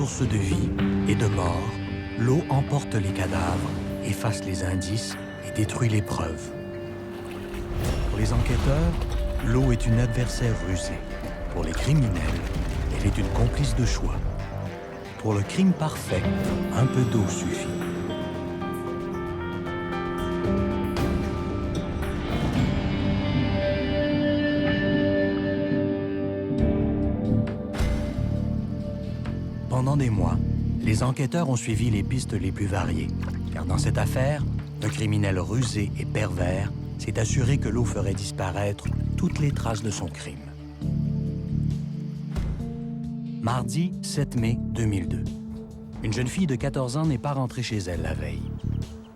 source de vie et de mort, l'eau emporte les cadavres, efface les indices et détruit les preuves. Pour les enquêteurs, l'eau est une adversaire rusée. Pour les criminels, elle est une complice de choix. Pour le crime parfait, un peu d'eau suffit. Pendant des mois, les enquêteurs ont suivi les pistes les plus variées, car dans cette affaire, un criminel rusé et pervers s'est assuré que l'eau ferait disparaître toutes les traces de son crime. Mardi 7 mai 2002. Une jeune fille de 14 ans n'est pas rentrée chez elle la veille.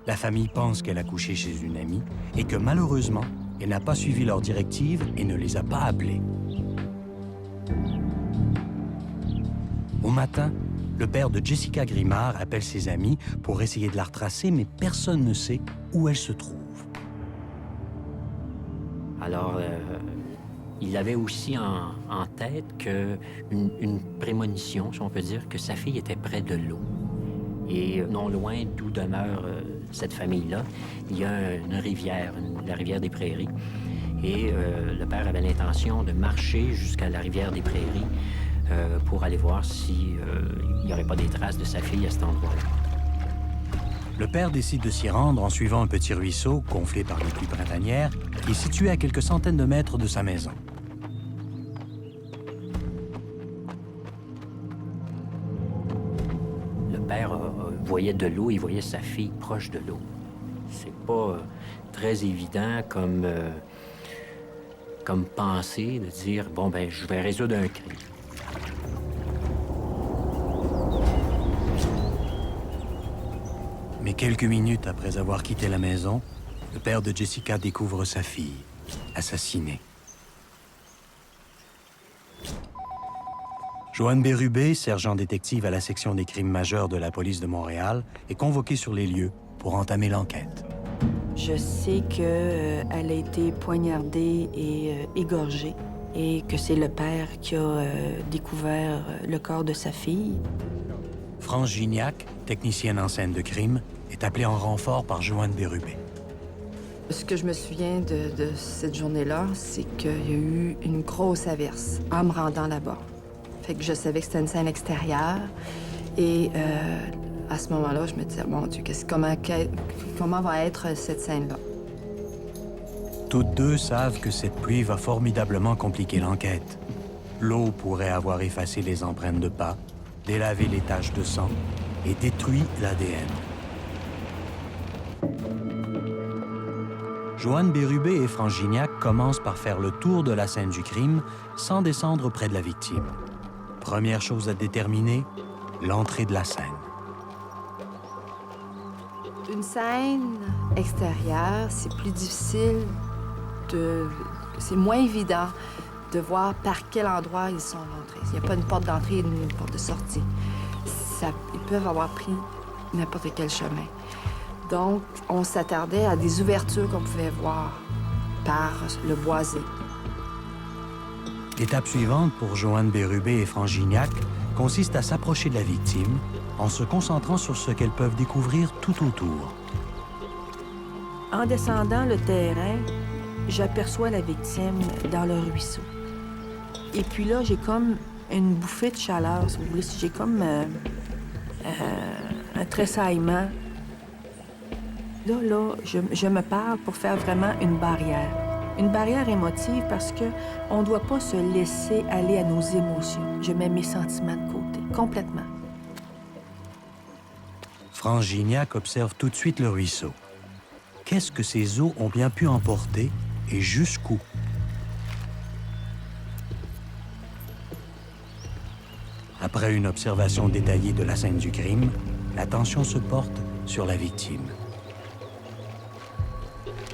La famille pense qu'elle a couché chez une amie et que malheureusement, elle n'a pas suivi leurs directives et ne les a pas appelés. Au matin, le père de Jessica Grimard appelle ses amis pour essayer de la retracer, mais personne ne sait où elle se trouve. Alors, il avait aussi en tête une prémonition, si on peut dire, que sa fille était près de l'eau. Et non loin d'où demeure cette famille-là, il y a une rivière, la rivière des Prairies. Et le père avait l'intention de marcher jusqu'à la rivière des Prairies pour aller voir s'il n'y aurait pas des traces de sa fille à cet endroit-là. Le père décide de s'y rendre en suivant un petit ruisseau gonflé par les pluies printanières qui est situé à quelques centaines de mètres de sa maison. Le père voyait de l'eau, il voyait sa fille proche de l'eau. C'est pas très évident comme pensée de dire « bon, ben je vais résoudre un crime ». Mais quelques minutes après avoir quitté la maison, le père de Jessica découvre sa fille, assassinée. Joanne Bérubé, sergent détective à la section des crimes majeurs de la police de Montréal, est convoquée sur les lieux pour entamer l'enquête. Je sais qu'elle a été poignardée et égorgée et que c'est le père qui a découvert le corps de sa fille. France Gignac, technicienne en scène de crime, est appelée en renfort par Joanne Bérubé. Ce que je me souviens de cette journée-là, c'est qu'il y a eu une grosse averse en me rendant là-bas. Fait que je savais que c'était une scène extérieure. Et à ce moment-là, je me disais, mon Dieu, comment va être cette scène-là? Toutes deux savent que cette pluie va formidablement compliquer l'enquête. L'eau pourrait avoir effacé les empreintes de pas, délavé les taches de sang et détruit l'ADN. Joanne Bérubé et France Gignac commencent par faire le tour de la scène du crime sans descendre près de la victime. Première chose à déterminer, l'entrée de la scène. Une scène extérieure, c'est plus difficile c'est moins évident de voir par quel endroit ils sont rentrés. Il n'y a pas une porte d'entrée et une porte de sortie. Ils peuvent avoir pris n'importe quel chemin. Donc, on s'attardait à des ouvertures qu'on pouvait voir par le boisé. L'étape suivante pour Joanne Bérubé et France Gignac consiste à s'approcher de la victime en se concentrant sur ce qu'elles peuvent découvrir tout autour. En descendant le terrain, j'aperçois la victime dans le ruisseau. Et puis là, j'ai comme une bouffée de chaleur, si vous voulez. J'ai comme un tressaillement. Là, je me parle pour faire vraiment une barrière. Une barrière émotive parce qu'on ne doit pas se laisser aller à nos émotions. Je mets mes sentiments de côté, complètement. France Gignac observe tout de suite le ruisseau. Qu'est-ce que ces eaux ont bien pu emporter et jusqu'où? Après une observation détaillée de la scène du crime, l'attention se porte sur la victime.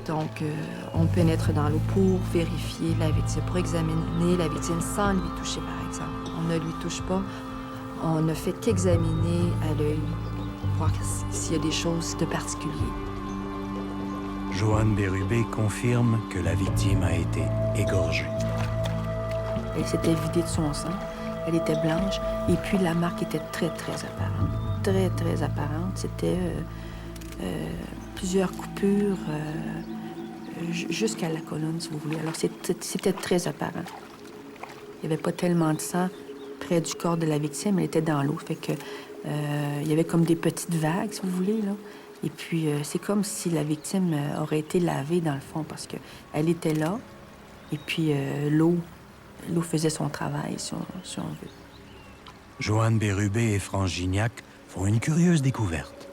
Donc, on pénètre dans l'eau pour vérifier la victime, pour examiner la victime sans lui toucher, par exemple. On ne lui touche pas. On ne fait qu'examiner à l'œil, voir s'il y a des choses de particulier. Joanne Bérubé confirme que la victime a été égorgée. Elle s'était vidée de son sang. Elle était blanche et puis la marque était très, très apparente. Très, très apparente. C'était plusieurs coupures jusqu'à la colonne, si vous voulez. Alors, c'était très apparent. Il n'y avait pas tellement de sang près du corps de la victime. Elle était dans l'eau. Fait que, il y avait comme des petites vagues, si vous voulez, là. Et puis, c'est comme si la victime aurait été lavée, dans le fond, parce qu'elle était là. Et puis, l'eau faisait son travail, si on veut. Joanne Bérubé et Franz Gignac font une curieuse découverte.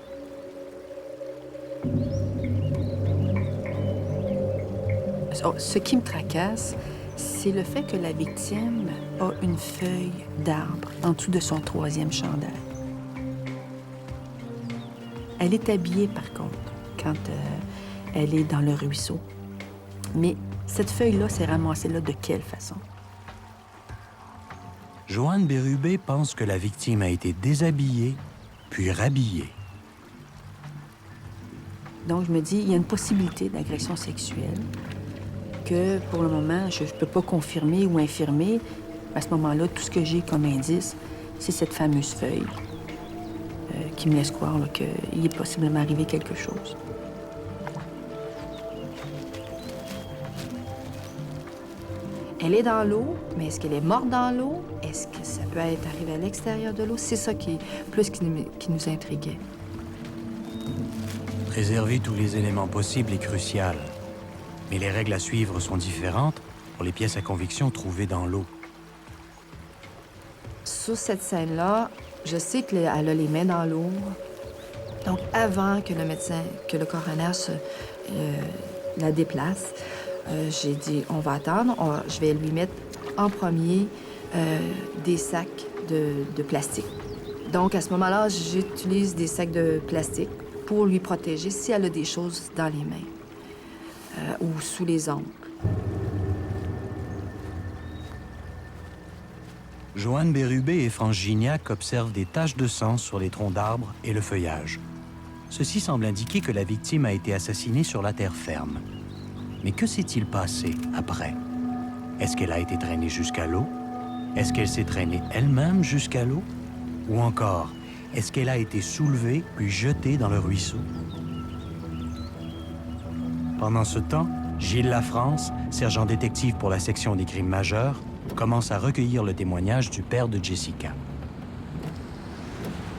Ce qui me tracasse, c'est le fait que la victime a une feuille d'arbre en dessous de son 3e chandail. Elle est habillée, par contre, quand elle est dans le ruisseau. Mais cette feuille-là s'est ramassée là de quelle façon? Joanne Bérubé pense que la victime a été déshabillée, puis rhabillée. Donc, je me dis, il y a une possibilité d'agression sexuelle que, pour le moment, je ne peux pas confirmer ou infirmer. À ce moment-là, tout ce que j'ai comme indice, c'est cette fameuse feuille qui me laisse croire qu'il est possiblement arrivé quelque chose. Elle est dans l'eau, mais est-ce qu'elle est morte dans l'eau? Est-ce que ça peut être arrivé à l'extérieur de l'eau? C'est ça qui nous intriguait. Préserver tous les éléments possibles est crucial. Mais les règles à suivre sont différentes pour les pièces à conviction trouvées dans l'eau. Sur cette scène-là, je sais qu'elle a les mains dans l'eau. Donc, avant que le médecin, que le coroner la déplace, j'ai dit, on va attendre. Je vais lui mettre en premier des sacs de plastique. Donc, à ce moment-là, j'utilise des sacs de plastique pour lui protéger si elle a des choses dans les mains ou sous les ongles. Joanne Bérubé et Franz Gignac observent des taches de sang sur les troncs d'arbres et le feuillage. Ceci semble indiquer que la victime a été assassinée sur la terre ferme. Mais que s'est-il passé après? Est-ce qu'elle a été traînée jusqu'à l'eau? Est-ce qu'elle s'est traînée elle-même jusqu'à l'eau? Ou encore, est-ce qu'elle a été soulevée puis jetée dans le ruisseau? Pendant ce temps, Gilles Lafrance, sergent détective pour la section des crimes majeurs, commence à recueillir le témoignage du père de Jessica.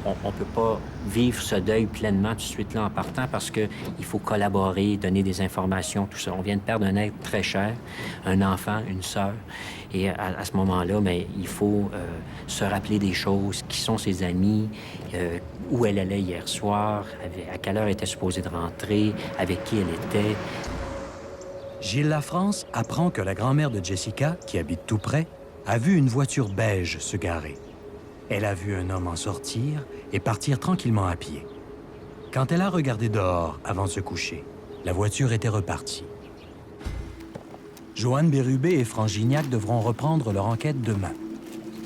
On ne peut pas vivre ce deuil pleinement tout de suite là en partant parce qu'il faut collaborer, donner des informations, tout ça. On vient de perdre un être très cher, un enfant, une sœur. Et à ce moment-là, bien, il faut se rappeler des choses, qui sont ses amis, où elle allait hier soir, à quelle heure elle était supposée de rentrer, avec qui elle était. Gilles Lafrance apprend que la grand-mère de Jessica, qui habite tout près, a vu une voiture beige se garer. Elle a vu un homme en sortir et partir tranquillement à pied. Quand elle a regardé dehors avant de se coucher, la voiture était repartie. Joanne Bérubé et Franz Gignac devront reprendre leur enquête demain.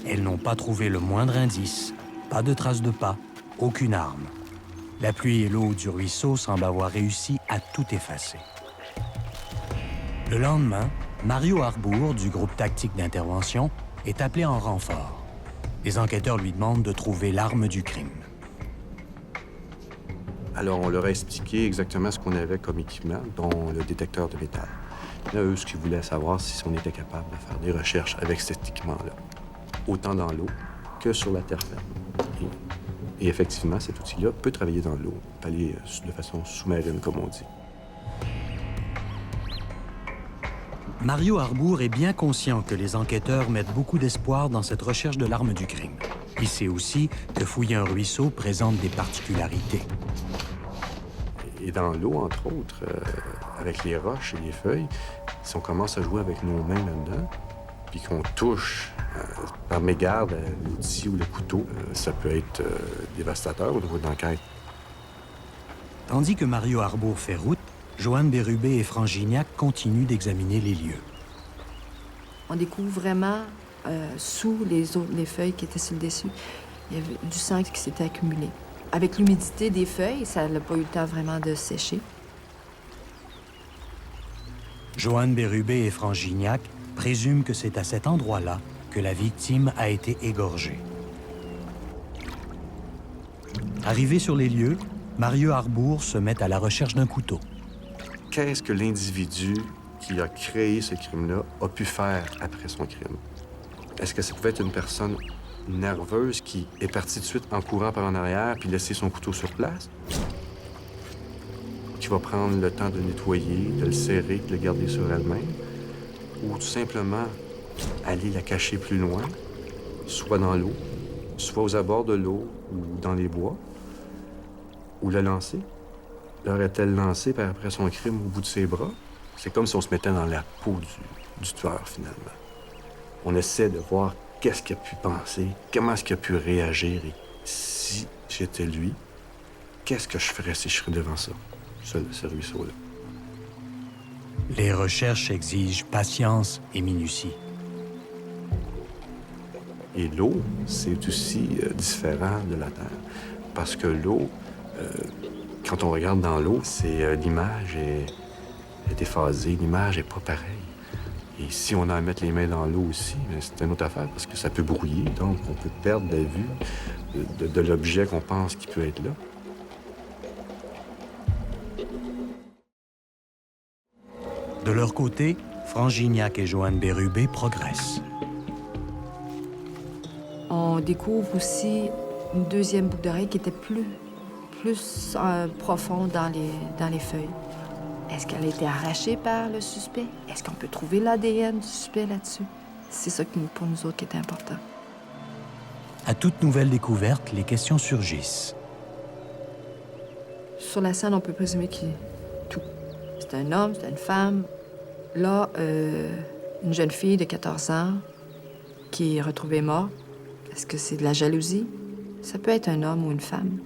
Elles n'ont pas trouvé le moindre indice, pas de traces de pas, aucune arme. La pluie et l'eau du ruisseau semblent avoir réussi à tout effacer. Le lendemain, Mario Arbour, du groupe tactique d'intervention, est appelé en renfort. Les enquêteurs lui demandent de trouver l'arme du crime. Alors, on leur a expliqué exactement ce qu'on avait comme équipement, dont le détecteur de métal. Là, eux, ce qu'ils voulaient savoir, c'est si on était capable de faire des recherches avec cet équipement-là, autant dans l'eau que sur la terre ferme. Et effectivement, cet outil-là peut travailler dans l'eau, aller de façon sous-marine, comme on dit. Mario Arbour est bien conscient que les enquêteurs mettent beaucoup d'espoir dans cette recherche de l'arme du crime. Il sait aussi que fouiller un ruisseau présente des particularités. Et dans l'eau, entre autres, avec les roches et les feuilles, si on commence à jouer avec nos mains là-dedans, puis qu'on touche par mégarde l'outil ou le couteau, ça peut être dévastateur au niveau de l'enquête. Tandis que Mario Arbour fait route, Joanne Bérubé et Franz Gignac continuent d'examiner les lieux. On découvre vraiment, sous les feuilles qui étaient sur le dessus, il y avait du sang qui s'était accumulé. Avec l'humidité des feuilles, ça n'a pas eu le temps vraiment de sécher. Joanne Bérubé et Franz Gignac présument que c'est à cet endroit-là que la victime a été égorgée. Arrivé sur les lieux, Mario Harbour se met à la recherche d'un couteau. Qu'est-ce que l'individu qui a créé ce crime-là a pu faire après son crime? Est-ce que ça pouvait être une personne nerveuse qui est partie de suite en courant par en arrière puis laisser son couteau sur place? Qui va prendre le temps de le nettoyer, de le serrer, de le garder sur elle-même? Ou tout simplement aller la cacher plus loin, soit dans l'eau, soit aux abords de l'eau ou dans les bois, ou la lancer? L'aurait-elle lancé par après son crime au bout de ses bras? C'est comme si on se mettait dans la peau du tueur, finalement. On essaie de voir qu'est-ce qu'il a pu penser, comment est-ce qu'il a pu réagir, et si j'étais lui, qu'est-ce que je ferais si je serais devant ça, ce ruisseau-là? Les recherches exigent patience et minutie. Et l'eau, c'est aussi différent de la terre. Parce que l'eau, quand on regarde dans l'eau, l'image est déphasée, l'image n'est pas pareille. Et si on a à mettre les mains dans l'eau aussi, c'est une autre affaire parce que ça peut brouiller, donc on peut perdre la vue de l'objet qu'on pense qui peut être là. De leur côté, Franz Gignac et Joanne Bérubé progressent. On découvre aussi une deuxième boucle d'oreille qui était plus profonde dans les feuilles. Est-ce qu'elle a été arrachée par le suspect? Est-ce qu'on peut trouver l'ADN du suspect là-dessus? C'est ça qui, pour nous autres qui est important. À toute nouvelle découverte, les questions surgissent. Sur la scène, on peut présumer qu'il tout. C'est un homme, c'est une femme. Là, une jeune fille de 14 ans qui est retrouvée morte. Est-ce que c'est de la jalousie? Ça peut être un homme ou une femme.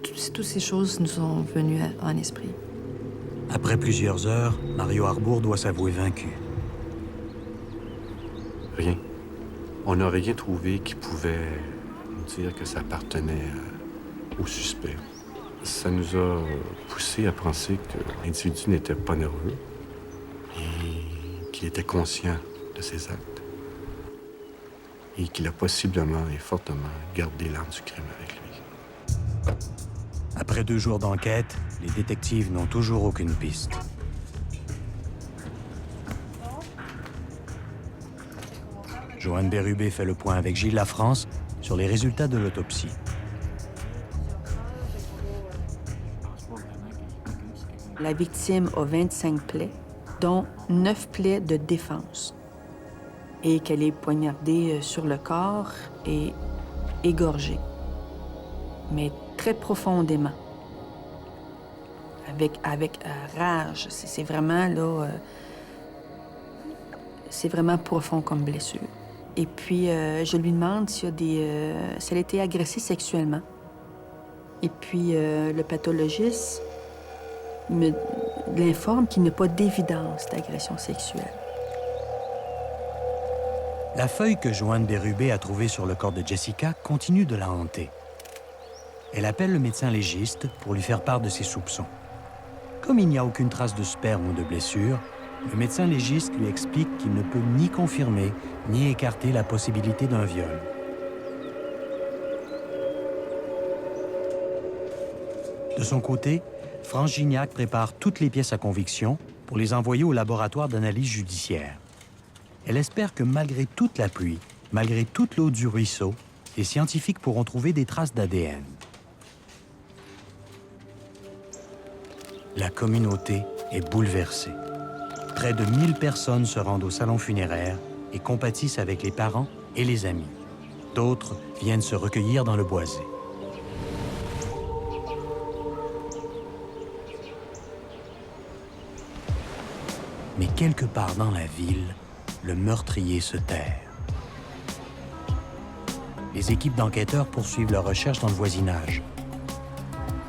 Toutes ces choses nous sont venues en esprit. Après plusieurs heures, Mario Harbour doit s'avouer vaincu. Rien. On n'a rien trouvé qui pouvait nous dire que ça appartenait au suspect. Ça nous a poussé à penser que l'individu n'était pas nerveux et qu'il était conscient de ses actes et qu'il a possiblement et fortement gardé l'arme du crime avec lui. Après 2 jours d'enquête, les détectives n'ont toujours aucune piste. Joanne Bérubé fait le point avec Gilles Lafrance sur les résultats de l'autopsie. La victime a 25 plaies, dont 9 plaies de défense, et qu'elle est poignardée sur le corps et égorgée, mais très profondément, avec rage. C'est vraiment, là, c'est vraiment profond comme blessure. Et puis, je lui demande s'il y a si elle a été agressée sexuellement. Et puis, le pathologiste l'informe qu'il n'y a pas d'évidence d'agression sexuelle. La feuille que Joanne Bérubé a trouvée sur le corps de Jessica continue de la hanter. Elle appelle le médecin légiste pour lui faire part de ses soupçons. Comme il n'y a aucune trace de sperme ou de blessure, le médecin légiste lui explique qu'il ne peut ni confirmer ni écarter la possibilité d'un viol. De son côté, Franz Gignac prépare toutes les pièces à conviction pour les envoyer au laboratoire d'analyse judiciaire. Elle espère que malgré toute la pluie, malgré toute l'eau du ruisseau, les scientifiques pourront trouver des traces d'ADN. La communauté est bouleversée. Près de 1000 personnes se rendent au salon funéraire et compatissent avec les parents et les amis. D'autres viennent se recueillir dans le boisé. Mais quelque part dans la ville, le meurtrier se terre. Les équipes d'enquêteurs poursuivent leurs recherches dans le voisinage.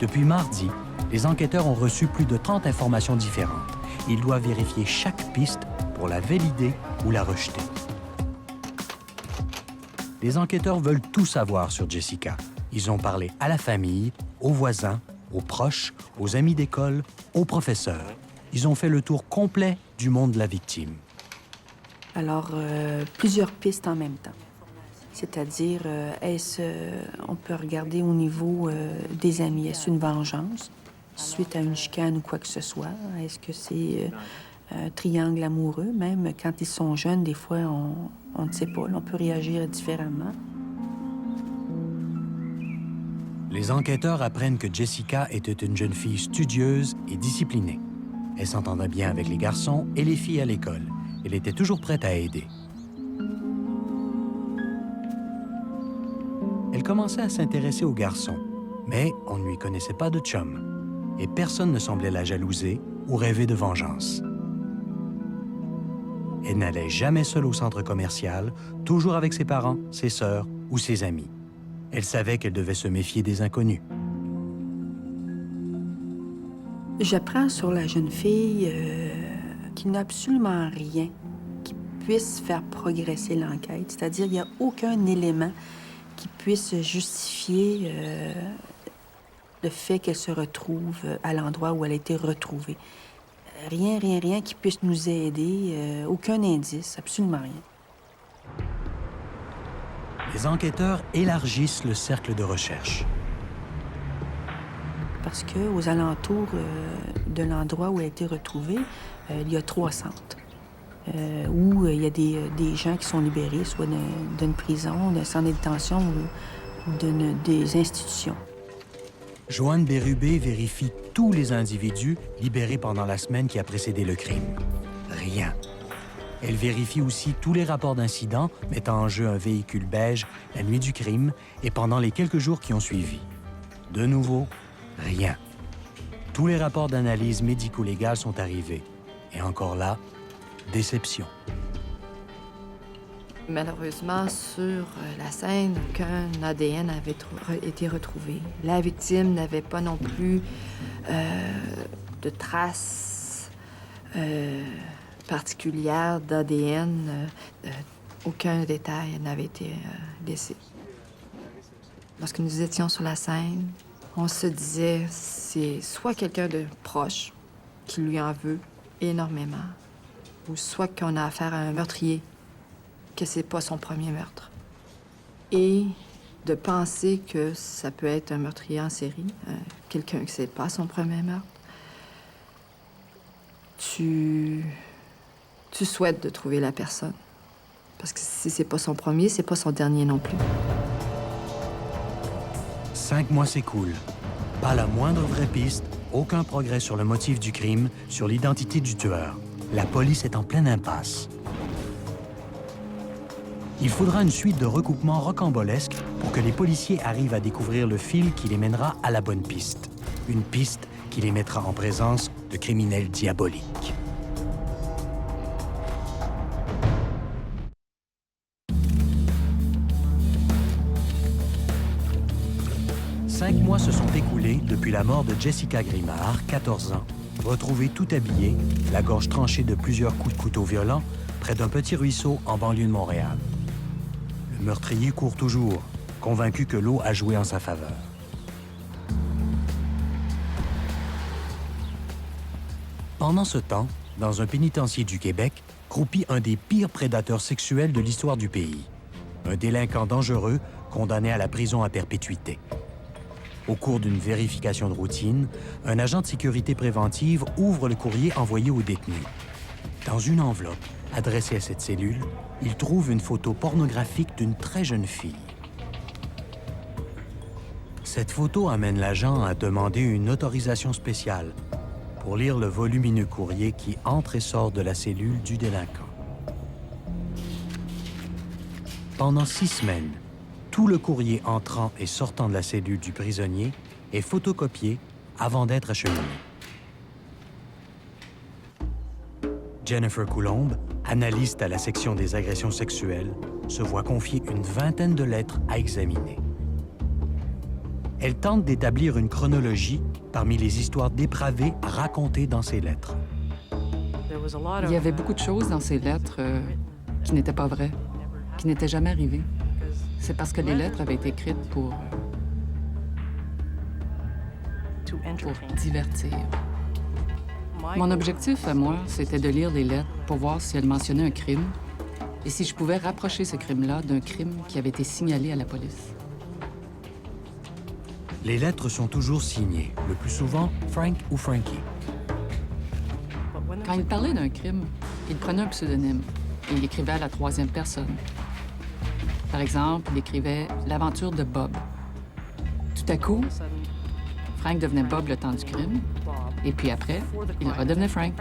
Depuis mardi, les enquêteurs ont reçu plus de 30 informations différentes. Ils doivent vérifier chaque piste pour la valider ou la rejeter. Les enquêteurs veulent tout savoir sur Jessica. Ils ont parlé à la famille, aux voisins, aux proches, aux amis d'école, aux professeurs. Ils ont fait le tour complet du monde de la victime. Alors, plusieurs pistes en même temps. C'est-à-dire, on peut regarder au niveau des amis, est-ce une vengeance suite à une chicane ou quoi que ce soit? Est-ce que c'est un triangle amoureux? Même quand ils sont jeunes, des fois, on ne sait pas, on peut réagir différemment. Les enquêteurs apprennent que Jessica était une jeune fille studieuse et disciplinée. Elle s'entendait bien avec les garçons et les filles à l'école. Elle était toujours prête à aider. Elle commençait à s'intéresser aux garçons, mais on ne lui connaissait pas de chum. Et personne ne semblait la jalouser ou rêver de vengeance. Elle n'allait jamais seule au centre commercial, toujours avec ses parents, ses sœurs ou ses amis. Elle savait qu'elle devait se méfier des inconnus. J'apprends sur la jeune fille qu'il n'y a absolument rien qui puisse faire progresser l'enquête. C'est-à-dire qu'il n'y a aucun élément qui puisse justifier le fait qu'elle se retrouve à l'endroit où elle a été retrouvée. Rien qui puisse nous aider, aucun indice, absolument rien. Les enquêteurs élargissent le cercle de recherche. Parce qu'aux alentours de l'endroit où elle a été retrouvée, il y a 3 centres où il y a des gens qui sont libérés, soit d'une prison, d'un centre de détention ou des institutions. Joanne Bérubé vérifie tous les individus libérés pendant la semaine qui a précédé le crime. Rien. Elle vérifie aussi tous les rapports d'incidents mettant en jeu un véhicule beige la nuit du crime et pendant les quelques jours qui ont suivi. De nouveau, rien. Tous les rapports d'analyse médico-légale sont arrivés. Et encore là, déception. Malheureusement, sur la scène, aucun ADN avait été retrouvé. La victime n'avait pas non plus de traces particulières d'ADN. Aucun détail n'avait été laissé. Lorsque nous étions sur la scène, on se disait c'est soit quelqu'un de proche qui lui en veut énormément, ou soit qu'on a affaire à un meurtrier, que c'est pas son premier meurtre. Et de penser que ça peut être un meurtrier en série, quelqu'un que c'est pas son premier meurtre, tu souhaites de trouver la personne. Parce que si c'est pas son premier, c'est pas son dernier non plus. 5 mois s'écoulent. Pas la moindre vraie piste, aucun progrès sur le motif du crime, sur l'identité du tueur. La police est en pleine impasse. Il faudra une suite de recoupements rocambolesques pour que les policiers arrivent à découvrir le fil qui les mènera à la bonne piste. Une piste qui les mettra en présence de criminels diaboliques. Cinq mois se sont écoulés depuis la mort de Jessica Grimard, 14 ans, retrouvée tout habillée, la gorge tranchée de plusieurs coups de couteau violents, près d'un petit ruisseau en banlieue de Montréal. Le meurtrier court toujours, convaincu que l'eau a joué en sa faveur. Pendant ce temps, dans un pénitencier du Québec, croupit un des pires prédateurs sexuels de l'histoire du pays. Un délinquant dangereux condamné à la prison à perpétuité. Au cours d'une vérification de routine, un agent de sécurité préventive ouvre le courrier envoyé aux détenus. Dans une enveloppe adressée à cette cellule, il trouve une photo pornographique d'une très jeune fille. Cette photo amène l'agent à demander une autorisation spéciale pour lire le volumineux courrier qui entre et sort de la cellule du délinquant. Pendant 6 semaines, tout le courrier entrant et sortant de la cellule du prisonnier est photocopié avant d'être acheminé. Jennifer Coulombe, analyste à la section des agressions sexuelles, se voit confier une vingtaine de lettres à examiner. Elle tente d'établir une chronologie parmi les histoires dépravées racontées dans ces lettres. Il y avait beaucoup de choses dans ces lettres qui n'étaient pas vraies, qui n'étaient jamais arrivées. C'est parce que les lettres avaient été écrites pour divertir. Mon objectif à moi, c'était de lire les lettres pour voir si elles mentionnaient un crime et si je pouvais rapprocher ce crime-là d'un crime qui avait été signalé à la police. Les lettres sont toujours signées, le plus souvent Frank ou Frankie. Quand il parlait d'un crime, il prenait un pseudonyme et il écrivait à la troisième personne. Par exemple, il écrivait « L'aventure de Bob ». Tout à coup, Frank devenait Bob le temps du crime, et puis après, il redevenait Frank.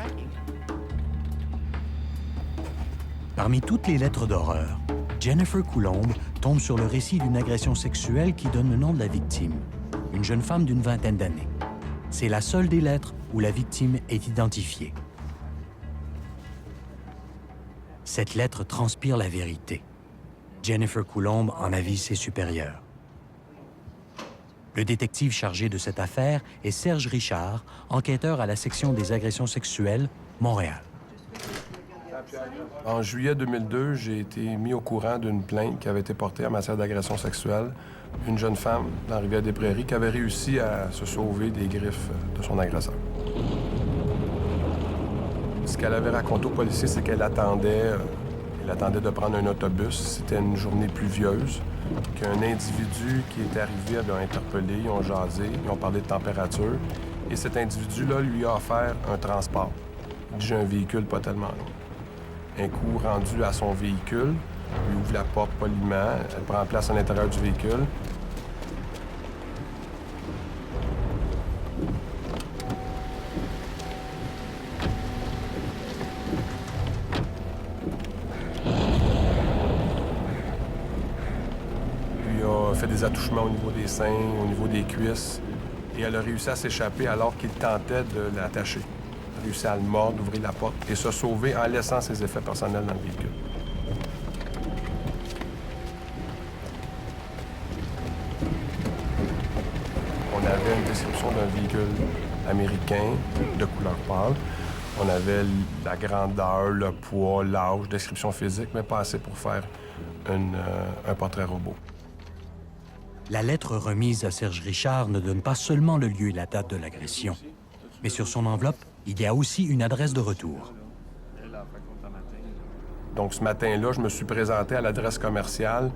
Parmi toutes les lettres d'horreur, Jennifer Coulombe tombe sur le récit d'une agression sexuelle qui donne le nom de la victime, une jeune femme d'une vingtaine d'années. C'est la seule des lettres où la victime est identifiée. Cette lettre transpire la vérité. Jennifer Coulombe en avise ses supérieurs. Le détective chargé de cette affaire est Serge Richard, enquêteur à la section des agressions sexuelles, Montréal. En juillet 2002, j'ai été mis au courant d'une plainte qui avait été portée en matière d'agression sexuelle. Une jeune femme dans la Rivière-des-Prairies qui avait réussi à se sauver des griffes de son agresseur. Ce qu'elle avait raconté aux policiers, c'est qu'elle attendait de prendre un autobus. C'était une journée pluvieuse, qu'un individu qui était arrivé avait interpellé, ils ont jasé, ils ont parlé de température. Et cet individu-là lui a offert un transport. Il dit « J'ai un véhicule pas tellement long ». Un coup rendu à son véhicule, lui ouvre la porte poliment, elle prend place à l'intérieur du véhicule. Lui a fait des attouchements au niveau des seins, au niveau des cuisses, et elle a réussi à s'échapper alors qu'il tentait de l'attacher. Elle a réussi à le mordre, d'ouvrir la porte et se sauver en laissant ses effets personnels dans le véhicule. On avait une description d'un véhicule américain de couleur pâle. On avait la grandeur, le poids, l'âge, description physique, mais pas assez pour faire un portrait robot. La lettre remise à Serge Richard ne donne pas seulement le lieu et la date de l'agression, mais sur son enveloppe, il y a aussi une adresse de retour. Donc, ce matin-là, je me suis présenté à l'adresse commerciale.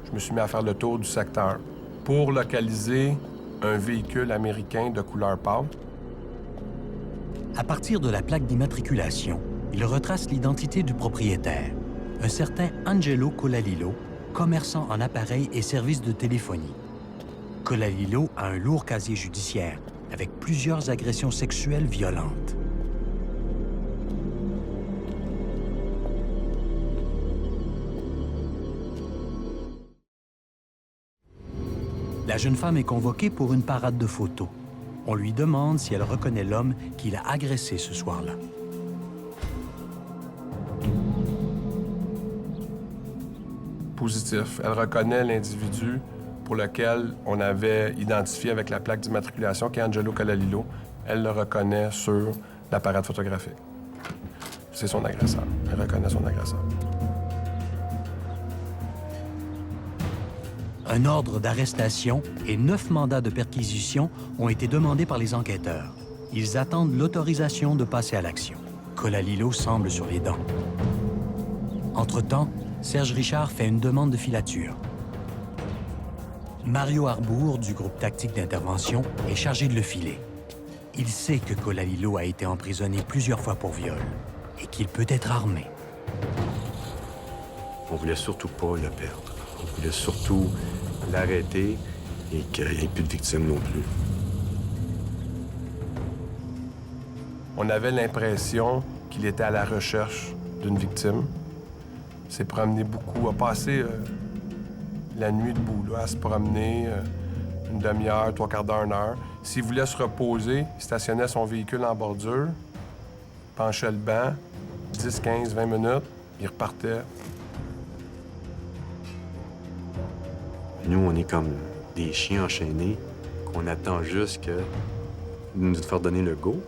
Je me suis mis à faire le tour du secteur pour localiser un véhicule américain de couleur pâle. À partir de la plaque d'immatriculation, il retrace l'identité du propriétaire, un certain Angelo Colalillo, commerçant en appareils et services de téléphonie. Colalillo a un lourd casier judiciaire, avec plusieurs agressions sexuelles violentes. La jeune femme est convoquée pour une parade de photos. On lui demande si elle reconnaît l'homme qui l'a agressée ce soir-là. Positif. Elle reconnaît l'individu pour lequel on avait identifié avec la plaque d'immatriculation, qui est Angelo Colalillo. Elle le reconnaît sur l'appareil photographique. C'est son agresseur. Elle reconnaît son agresseur. Un ordre d'arrestation et 9 mandats de perquisition ont été demandés par les enquêteurs. Ils attendent l'autorisation de passer à l'action. Colalillo semble sur les dents. Entre-temps, Serge Richard fait une demande de filature. Mario Arbour, du groupe tactique d'intervention, est chargé de le filer. Il sait que Colalillo a été emprisonné plusieurs fois pour viol et qu'il peut être armé. On voulait surtout pas le perdre. On voulait surtout l'arrêter et qu'il n'y ait plus de victimes non plus. On avait l'impression qu'il était à la recherche d'une victime. Il s'est promené beaucoup, a passé la nuit debout, là, à se promener une demi-heure, 3/4 d'heure, 1 heure. S'il voulait se reposer, il stationnait son véhicule en bordure, penchait le banc, 10, 15, 20 minutes, il repartait. Nous, on est comme des chiens enchaînés qu'on attend juste de nous faire donner le go.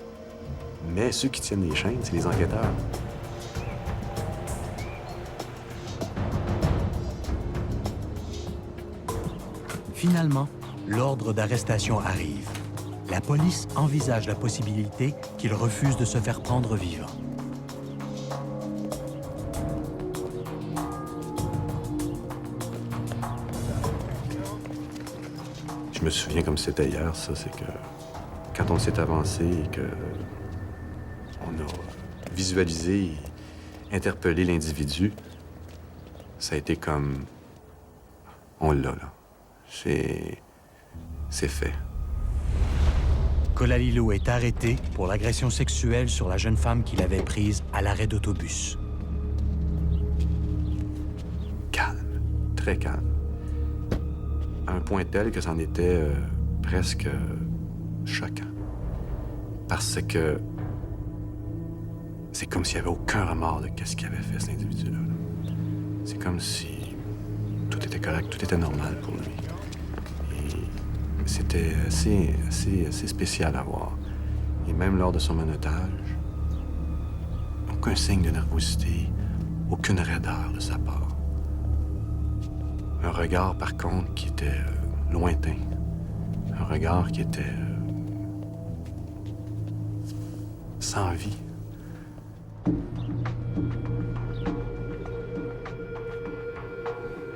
Mais ceux qui tiennent les chaînes, c'est les enquêteurs. Finalement, l'ordre d'arrestation arrive. La police envisage la possibilité qu'il refuse de se faire prendre vivant. Je me souviens comme c'était hier, ça, c'est que quand on s'est avancé et que on a visualisé et interpellé l'individu, ça a été comme... On l'a, là. C'est fait. Kolalilo est arrêté pour l'agression sexuelle sur la jeune femme qu'il avait prise à l'arrêt d'autobus. Calme, très calme. À un point tel que c'en était presque choquant. Parce que c'est comme s'il n'y avait aucun remords de ce qu'il avait fait, cet individu-là. C'est comme si tout était correct, tout était normal pour lui. Et c'était assez spécial à voir. Et même lors de son menottage, aucun signe de nervosité, aucune raideur de sa part. Un regard, par contre, qui était lointain. Un regard qui était sans vie.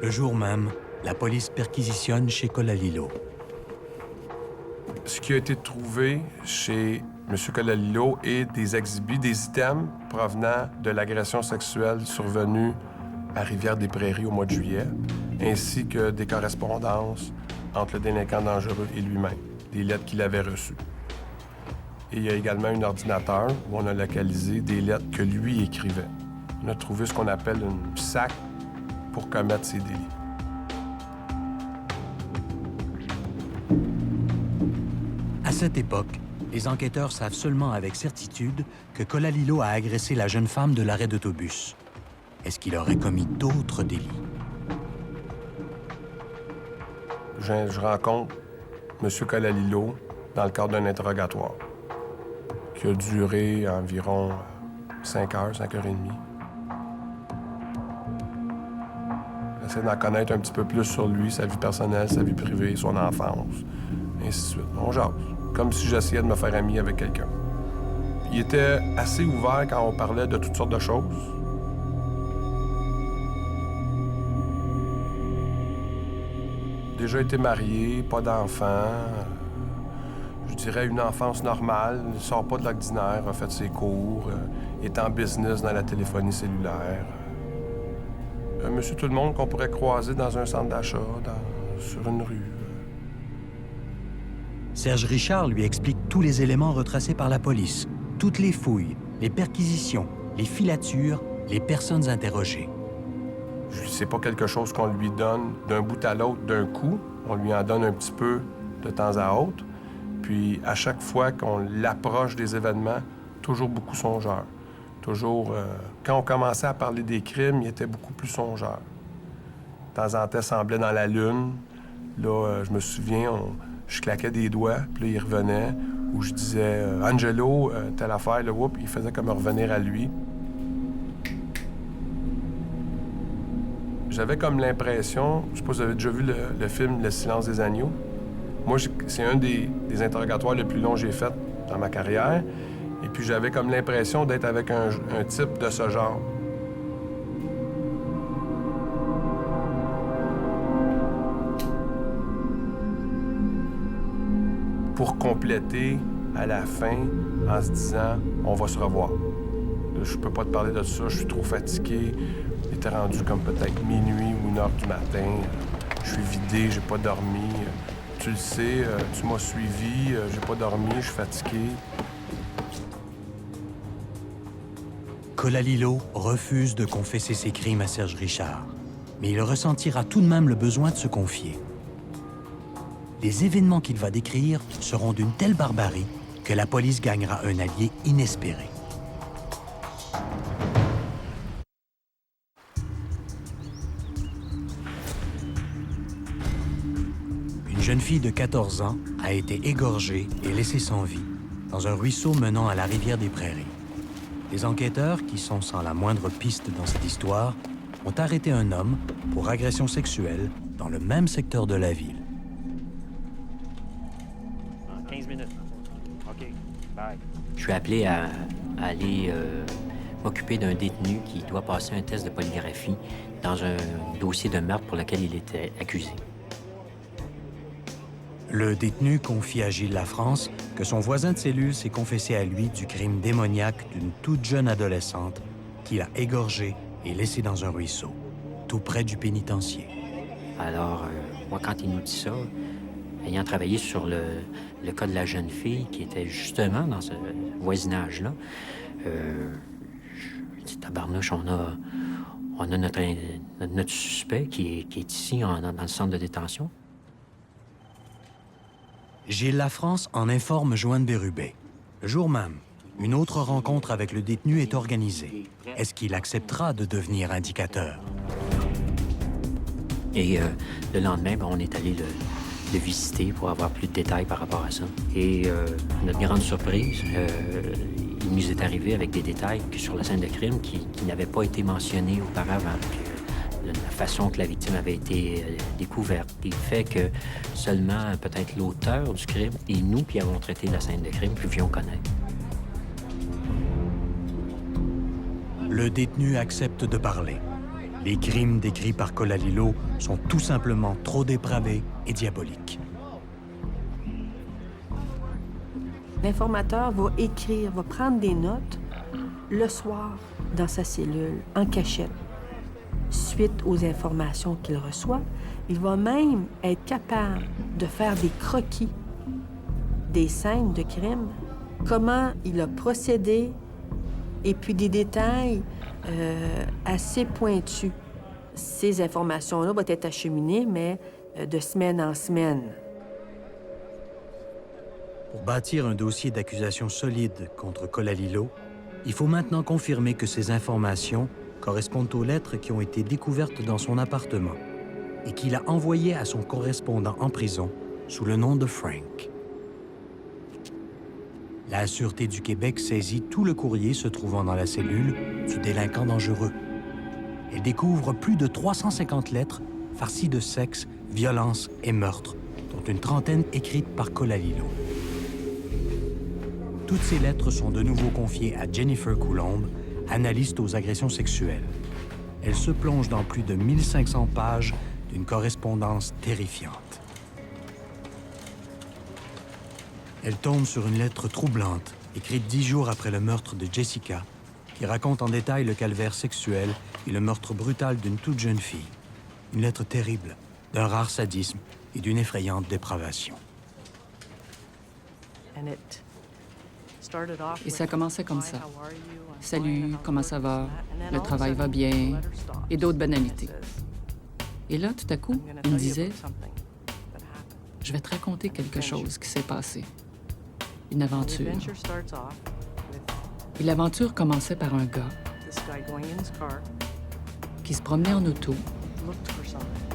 Le jour même, la police perquisitionne chez Kolalilo. Ce qui a été trouvé chez M. Kolalilo est des exhibits, des items provenant de l'agression sexuelle survenue à Rivière-des-Prairies au mois de juillet, ainsi que des correspondances entre le délinquant dangereux et lui-même, des lettres qu'il avait reçues. Et il y a également un ordinateur où on a localisé des lettres que lui écrivait. On a trouvé ce qu'on appelle une sac pour commettre ces délits. À cette époque, les enquêteurs savent seulement avec certitude que Kolalilo a agressé la jeune femme de l'arrêt d'autobus. Est-ce qu'il aurait commis d'autres délits? Je rencontre M. Kolalilo dans le cadre d'un interrogatoire qui a duré environ 5 heures, 5 heures et demie. J'essaie d'en connaître un petit peu plus sur lui, sa vie personnelle, sa vie privée, son enfance, et ainsi de suite. On jase, comme si j'essayais de me faire ami avec quelqu'un. Il était assez ouvert quand on parlait de toutes sortes de choses. Déjà été marié, pas d'enfant. Je dirais une enfance normale. Il sort pas de l'ordinaire, a fait ses cours, est en business dans la téléphonie cellulaire. Monsieur Tout-le-Monde qu'on pourrait croiser dans un centre d'achat, sur une rue. Serge Richard lui explique tous les éléments retracés par la police, toutes les fouilles, les perquisitions, les filatures, les personnes interrogées. C'est pas quelque chose qu'on lui donne d'un bout à l'autre d'un coup. On lui en donne un petit peu de temps à autre. Puis à chaque fois qu'on l'approche des événements, toujours beaucoup songeur. Toujours, quand on commençait à parler des crimes, il était beaucoup plus songeur. De temps en temps, il semblait dans la lune. Là, je me souviens, je claquais des doigts, puis là, il revenait. Ou je disais « Angelo, telle affaire », là, whoop, il faisait comme revenir à lui. J'avais comme l'impression, je sais pas si vous avez déjà vu le film « Le silence des agneaux ». Moi, c'est un des interrogatoires les plus longs que j'ai fait dans ma carrière. Et puis j'avais comme l'impression d'être avec un type de ce genre. Pour compléter à la fin en se disant « on va se revoir ». Je peux pas te parler de ça, je suis trop fatigué. Il était rendu comme peut-être minuit ou 1h du matin. Je suis vidé, j'ai pas dormi. Tu le sais, tu m'as suivi, j'ai pas dormi, je suis fatigué. Kolalilo refuse de confesser ses crimes à Serge Richard, mais il ressentira tout de même le besoin de se confier. Les événements qu'il va décrire seront d'une telle barbarie que la police gagnera un allié inespéré. Une jeune fille de 14 ans a été égorgée et laissée sans vie dans un ruisseau menant à la rivière des Prairies. Les enquêteurs, qui sont sans la moindre piste dans cette histoire, ont arrêté un homme pour agression sexuelle dans le même secteur de la ville. 15 minutes. OK. Bye. Je suis appelé à aller m'occuper d'un détenu qui doit passer un test de polygraphie dans un dossier de meurtre pour lequel il était accusé. Le détenu confie à Gilles Lafrance que son voisin de cellule s'est confessé à lui du crime démoniaque d'une toute jeune adolescente qu'il a égorgée et laissée dans un ruisseau, tout près du pénitencier. Alors, moi, quand il nous dit ça, ayant travaillé sur le cas de la jeune fille qui était justement dans ce voisinage-là, je dis, tabarnouche, on a notre suspect qui est ici, dans le centre de détention. Gilles Lafrance en informe Joanne Bérubé. Le jour même, une autre rencontre avec le détenu est organisée. Est-ce qu'il acceptera de devenir indicateur? Et le lendemain, on est allé le visiter pour avoir plus de détails par rapport à ça. Et notre grande surprise, il nous est arrivé avec des détails sur la scène de crime qui n'avaient pas été mentionnés auparavant. La façon que la victime avait été découverte, le fait que seulement peut-être l'auteur du crime et nous qui avons traité la scène de crime pouvions connaître. Le détenu accepte de parler. Les crimes décrits par Colalilo sont tout simplement trop dépravés et diaboliques. L'informateur va écrire, va prendre des notes le soir dans sa cellule, en cachette. Suite aux informations qu'il reçoit, il va même être capable de faire des croquis des scènes de crime, comment il a procédé, et puis des détails assez pointus. Ces informations-là vont être acheminées, mais de semaine en semaine. Pour bâtir un dossier d'accusation solide contre Colalilo, il faut maintenant confirmer que ces informations correspondent aux lettres qui ont été découvertes dans son appartement et qu'il a envoyées à son correspondant en prison sous le nom de Frank. La Sûreté du Québec saisit tout le courrier se trouvant dans la cellule du délinquant dangereux. Elle découvre plus de 350 lettres farcies de sexe, violence et meurtre, dont une trentaine écrites par Colalilo. Toutes ces lettres sont de nouveau confiées à Jennifer Coulombe, analyste aux agressions sexuelles. Elle se plonge dans plus de 1500 pages d'une correspondance terrifiante. Elle tombe sur une lettre troublante, écrite 10 jours après le meurtre de Jessica, qui raconte en détail le calvaire sexuel et le meurtre brutal d'une toute jeune fille. Une lettre terrible, d'un rare sadisme et d'une effrayante dépravation. Et ça commençait comme ça. Salut, comment ça va? Le travail va bien? Et d'autres banalités. Et là, tout à coup, il me disait, je vais te raconter quelque chose qui s'est passé. Une aventure. Et l'aventure commençait par un gars qui se promenait en auto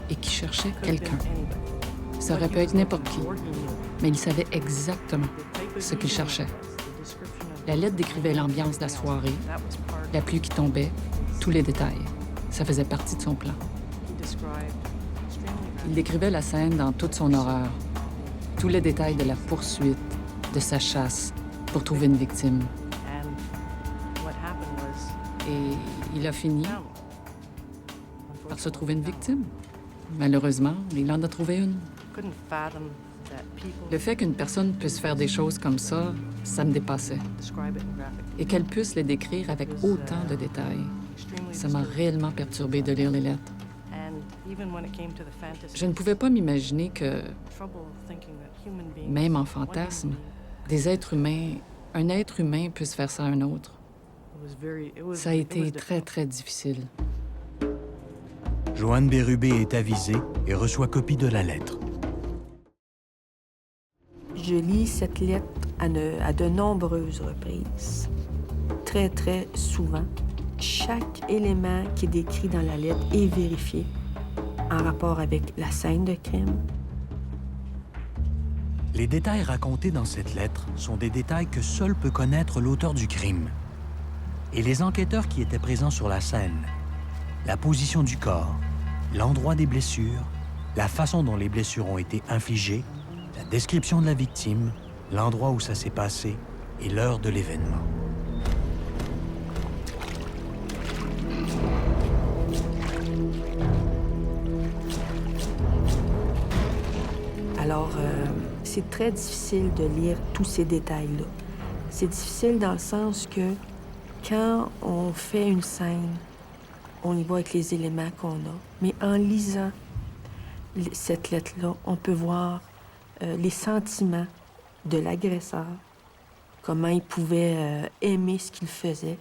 et qui cherchait quelqu'un. Ça aurait pu être n'importe qui, mais il savait exactement ce qu'il cherchait. La lettre décrivait l'ambiance de la soirée, la pluie qui tombait, tous les détails. Ça faisait partie de son plan. Il décrivait la scène dans toute son horreur, tous les détails de la poursuite, de sa chasse pour trouver une victime. Et il a fini par se trouver une victime. Malheureusement, il en a trouvé une. Le fait qu'une personne puisse faire des choses comme ça me dépassait. Et qu'elle puisse les décrire avec autant de détails, ça m'a réellement perturbée de lire les lettres. Je ne pouvais pas m'imaginer que, même en fantasme, des êtres humains, un être humain puisse faire ça à un autre. Ça a été très, très difficile. Joanne Bérubé est avisée et reçoit copie de la lettre. Je lis cette lettre à de nombreuses reprises, très, très souvent. Chaque élément qui est décrit dans la lettre est vérifié en rapport avec la scène de crime. Les détails racontés dans cette lettre sont des détails que seul peut connaître l'auteur du crime. Et les enquêteurs qui étaient présents sur la scène, la position du corps, l'endroit des blessures, la façon dont les blessures ont été infligées, la description de la victime, l'endroit où ça s'est passé et l'heure de l'événement. Alors, c'est très difficile de lire tous ces détails-là. C'est difficile dans le sens que quand on fait une scène, on y va avec les éléments qu'on a. Mais en lisant cette lettre-là, on peut voir les sentiments de l'agresseur, comment il pouvait aimer ce qu'il faisait.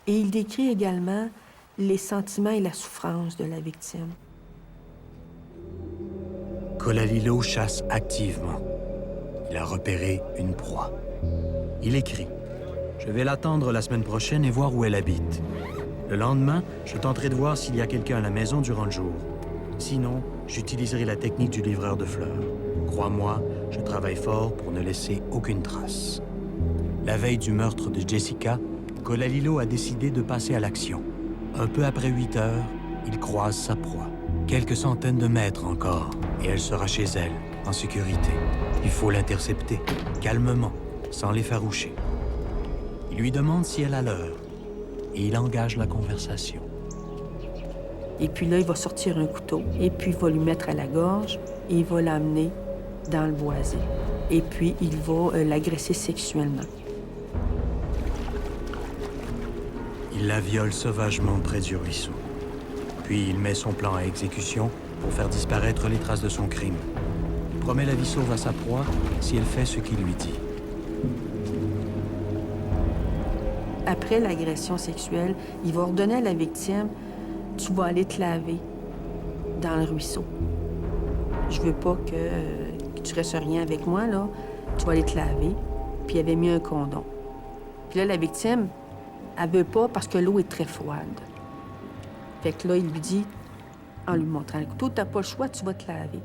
Et il décrit également les sentiments et la souffrance de la victime. Colalilo chasse activement. Il a repéré une proie. Il écrit « Je vais l'attendre la semaine prochaine et voir où elle habite. Le lendemain, je tenterai de voir s'il y a quelqu'un à la maison durant le jour. Sinon, j'utiliserai la technique du livreur de fleurs. Crois-moi, je travaille fort pour ne laisser aucune trace. » La veille du meurtre de Jessica, Colalilo a décidé de passer à l'action. Un peu après 8 heures, il croise sa proie. Quelques centaines de mètres encore, et elle sera chez elle, en sécurité. Il faut l'intercepter, calmement, sans l'effaroucher. Il lui demande si elle a l'heure, et il engage la conversation. Et puis là, il va sortir un couteau, et puis il va lui mettre à la gorge, et il va l'amener dans le boisé. Et puis, il va l'agresser sexuellement. Il la viole sauvagement près du ruisseau. Puis il met son plan à exécution pour faire disparaître les traces de son crime. Il promet la vie sauve à sa proie si elle fait ce qu'il lui dit. Après l'agression sexuelle, il va ordonner à la victime « Tu vas aller te laver dans le ruisseau. Je veux pas que tu restes rien avec moi, là. Tu vas aller te laver. » Puis il avait mis un condom. Puis là, la victime, elle veut pas parce que l'eau est très froide. Fait que là, il lui dit, en lui montrant le couteau, « T'as pas le choix, tu vas te laver. »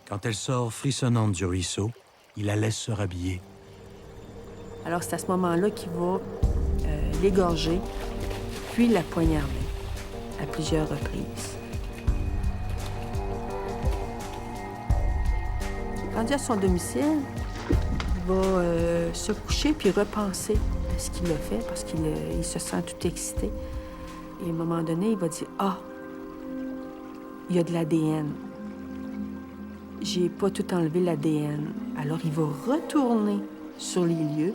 Quand elle sort frissonnante du ruisseau, il la laisse se rhabiller. Alors, c'est à ce moment-là qu'il va l'égorger, puis la poignarder à plusieurs reprises. Rendu à son domicile, il va se coucher puis repenser à ce qu'il a fait parce qu'il se sent tout excité. Et à un moment donné, il va dire « Ah, il y a de l'ADN. J'ai pas tout enlevé l'ADN. » Alors, il va retourner sur les lieux.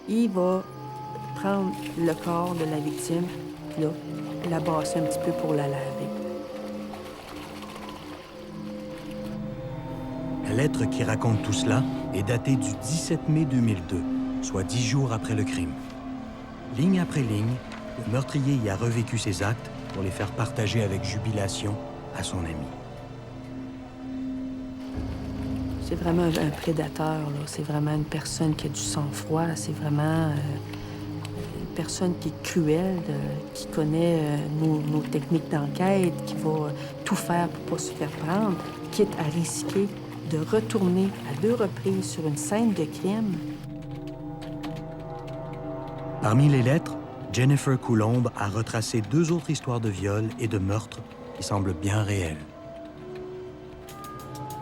Il va prendre le corps de la victime, puis là, la brasser un petit peu pour la laver. La lettre qui raconte tout cela est datée du 17 mai 2002, soit 10 jours après le crime. Ligne après ligne, le meurtrier y a revécu ses actes pour les faire partager avec jubilation à son ami. C'est vraiment un prédateur, là. C'est vraiment une personne qui a du sang-froid. C'est vraiment une personne qui est cruelle, qui connaît nos techniques d'enquête, qui va tout faire pour pas se faire prendre, quitte à risquer de retourner à 2 reprises sur une scène de crime. Parmi les lettres, Jennifer Coulombe a retracé 2 autres histoires de viol et de meurtre qui semblent bien réelles.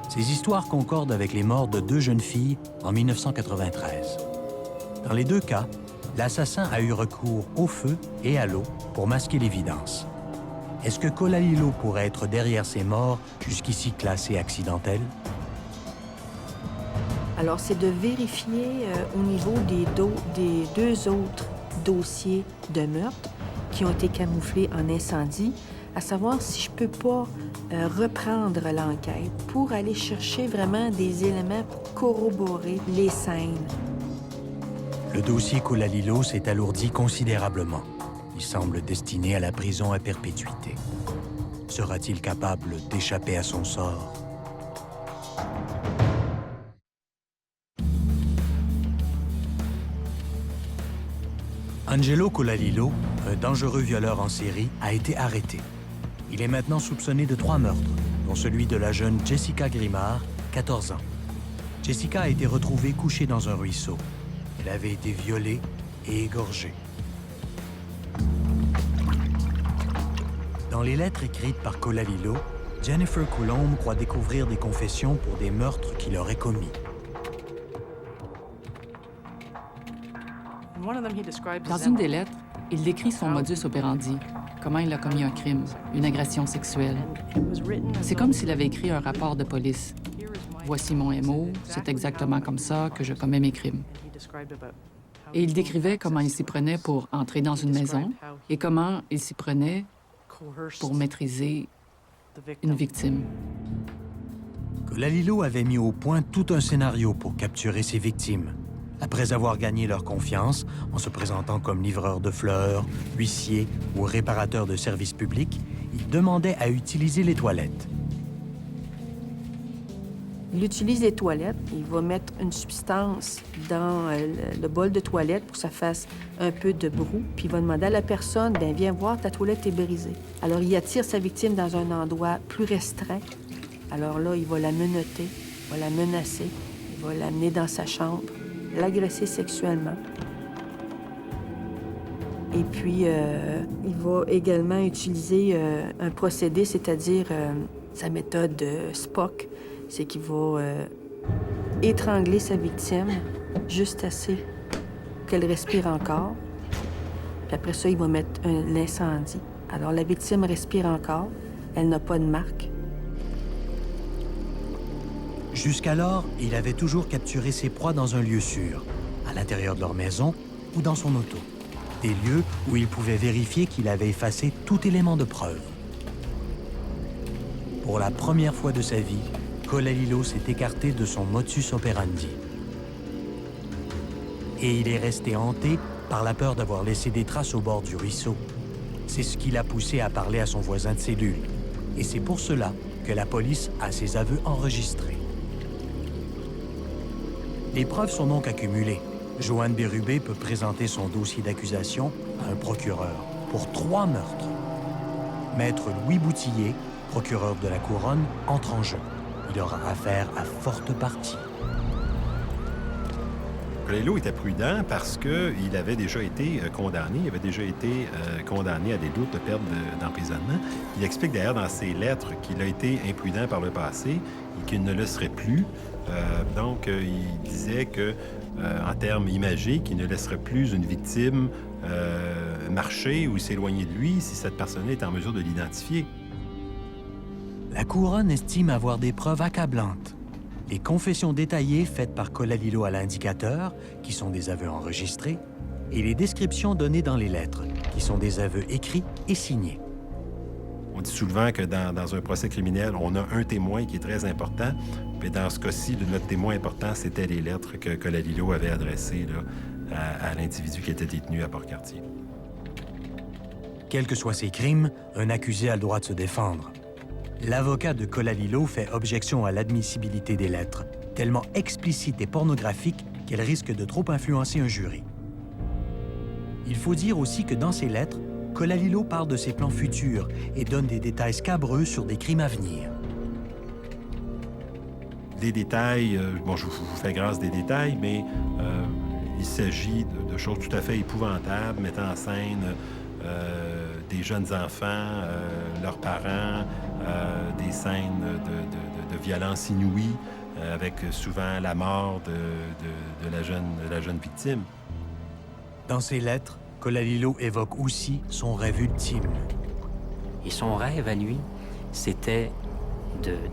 Ces histoires concordent avec les morts de 2 jeunes filles en 1993. Dans les 2 cas, l'assassin a eu recours au feu et à l'eau pour masquer l'évidence. Est-ce que Colalilo pourrait être derrière ces morts jusqu'ici classées accidentelles? Alors, c'est de vérifier au niveau des 2 autres dossiers de meurtre qui ont été camouflés en incendie, à savoir si je peux pas reprendre l'enquête pour aller chercher vraiment des éléments pour corroborer les scènes. Le dossier Colalilo s'est alourdi considérablement. Il semble destiné à la prison à perpétuité. Sera-t-il capable d'échapper à son sort? Angelo Colalilo, un dangereux violeur en série, a été arrêté. Il est maintenant soupçonné de 3 meurtres, dont celui de la jeune Jessica Grimard, 14 ans. Jessica a été retrouvée couchée dans un ruisseau. Elle avait été violée et égorgée. Dans les lettres écrites par Colalilo, Jennifer Coulombe croit découvrir des confessions pour des meurtres qu'il aurait commis. Dans une des lettres, il décrit son modus operandi, comment il a commis un crime, une agression sexuelle. C'est comme s'il avait écrit un rapport de police. Voici mon MO, c'est exactement comme ça que je commets mes crimes. Et il décrivait comment il s'y prenait pour entrer dans une maison et comment il s'y prenait pour maîtriser une victime. Colalilo avait mis au point tout un scénario pour capturer ses victimes. Après avoir gagné leur confiance, en se présentant comme livreur de fleurs, huissier ou réparateur de services publics, il demandait à utiliser les toilettes. Il utilise les toilettes. Il va mettre une substance dans le bol de toilette pour que ça fasse un peu de brou. Puis il va demander à la personne, bien, viens voir, ta toilette est brisée. Alors, il attire sa victime dans un endroit plus restreint. Alors là, il va la menotter, il va la menacer, il va l'amener dans sa chambre, l'agresser sexuellement. Et puis, il va également utiliser un procédé, c'est-à-dire sa méthode Spock. C'est qu'il va étrangler sa victime juste assez qu'elle respire encore. Puis après ça, il va mettre l'incendie. Alors, la victime respire encore. Elle n'a pas de marque. Jusqu'alors, il avait toujours capturé ses proies dans un lieu sûr, à l'intérieur de leur maison ou dans son auto. Des lieux où il pouvait vérifier qu'il avait effacé tout élément de preuve. Pour la première fois de sa vie, Colalilo s'est écarté de son modus operandi. Et il est resté hanté par la peur d'avoir laissé des traces au bord du ruisseau. C'est ce qui l'a poussé à parler à son voisin de cellule. Et c'est pour cela que la police a ses aveux enregistrés. Les preuves sont donc accumulées. Joanne Bérubé peut présenter son dossier d'accusation à un procureur pour 3 meurtres. Maître Louis Boutillier, procureur de la Couronne, entre en jeu. Il aura affaire à forte partie. Colalilo était prudent parce qu'il avait déjà été condamné. Il avait déjà été condamné à des lourdes pertes d'emprisonnement. Il explique d'ailleurs dans ses lettres qu'il a été imprudent par le passé et qu'il ne le serait plus. Donc, il disait que, en termes imagés, qu'il ne laisserait plus une victime marcher ou s'éloigner de lui si cette personne est en mesure de l'identifier. La Couronne estime avoir des preuves accablantes. Les confessions détaillées faites par Colalilo à l'indicateur, qui sont des aveux enregistrés, et les descriptions données dans les lettres, qui sont des aveux écrits et signés. On dit souvent que dans un procès criminel, on a un témoin qui est très important. Mais dans ce cas-ci, notre témoin important, c'était les lettres que Colalilo avait adressées là, à l'individu qui était détenu à Port-Cartier. Quels que soient ses crimes, un accusé a le droit de se défendre. L'avocat de Colalilo fait objection à l'admissibilité des lettres, tellement explicites et pornographiques qu'elles risquent de trop influencer un jury. Il faut dire aussi que dans ces lettres, Colalilo parle de ses plans futurs et donne des détails scabreux sur des crimes à venir. Des détails, bon, je vous fais grâce des détails, mais il s'agit de choses tout à fait épouvantables, mettant en scène des jeunes enfants, leurs parents, des scènes de violence inouïe, avec souvent la mort de la jeune victime. Dans ses lettres, Colalilo évoque aussi son rêve ultime. Et son rêve à lui, c'était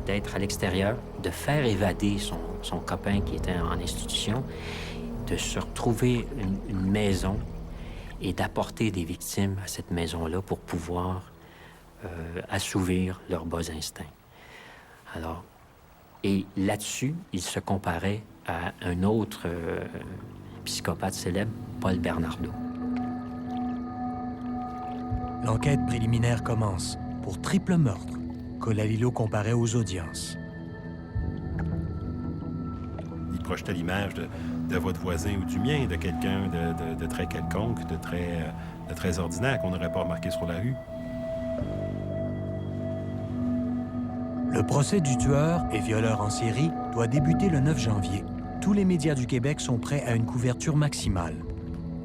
d'être à l'extérieur, de faire évader son copain qui était en institution, de se retrouver une maison et d'apporter des victimes à cette maison-là pour pouvoir assouvir leurs bas instincts. Alors, et là-dessus, il se comparait à un autre psychopathe célèbre, Paul Bernardo. L'enquête préliminaire commence. Pour triple meurtre, Colalilo comparait aux audiences. Il projetait l'image de votre voisin ou du mien, de quelqu'un de très quelconque, de très ordinaire qu'on n'aurait pas remarqué sur la rue. Le procès du tueur et violeur en série doit débuter le 9 janvier. Tous les médias du Québec sont prêts à une couverture maximale.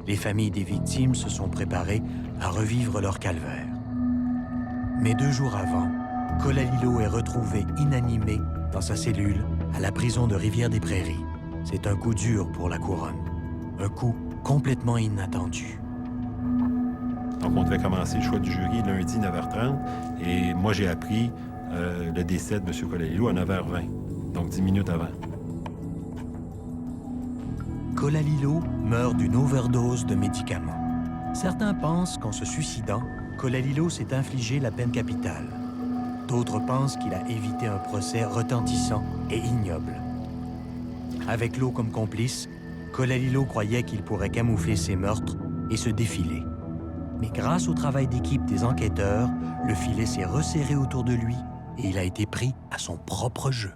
Les familles des victimes se sont préparées à revivre leur calvaire. Mais 2 jours avant, Colalilo est retrouvé inanimé dans sa cellule à la prison de Rivière-des-Prairies. C'est un coup dur pour la Couronne. Un coup complètement inattendu. Donc, on devait commencer le choix du jury lundi 9h30 et moi, j'ai appris le décès de M. Colalilo à 9h20. donc 10 minutes avant. Colalilo meurt d'une overdose de médicaments. Certains pensent qu'en se suicidant, Colalilo s'est infligé la peine capitale. D'autres pensent qu'il a évité un procès retentissant et ignoble. Avec l'eau comme complice, Colalilo croyait qu'il pourrait camoufler ses meurtres et se défiler. Mais grâce au travail d'équipe des enquêteurs, le filet s'est resserré autour de lui et il a été pris à son propre jeu.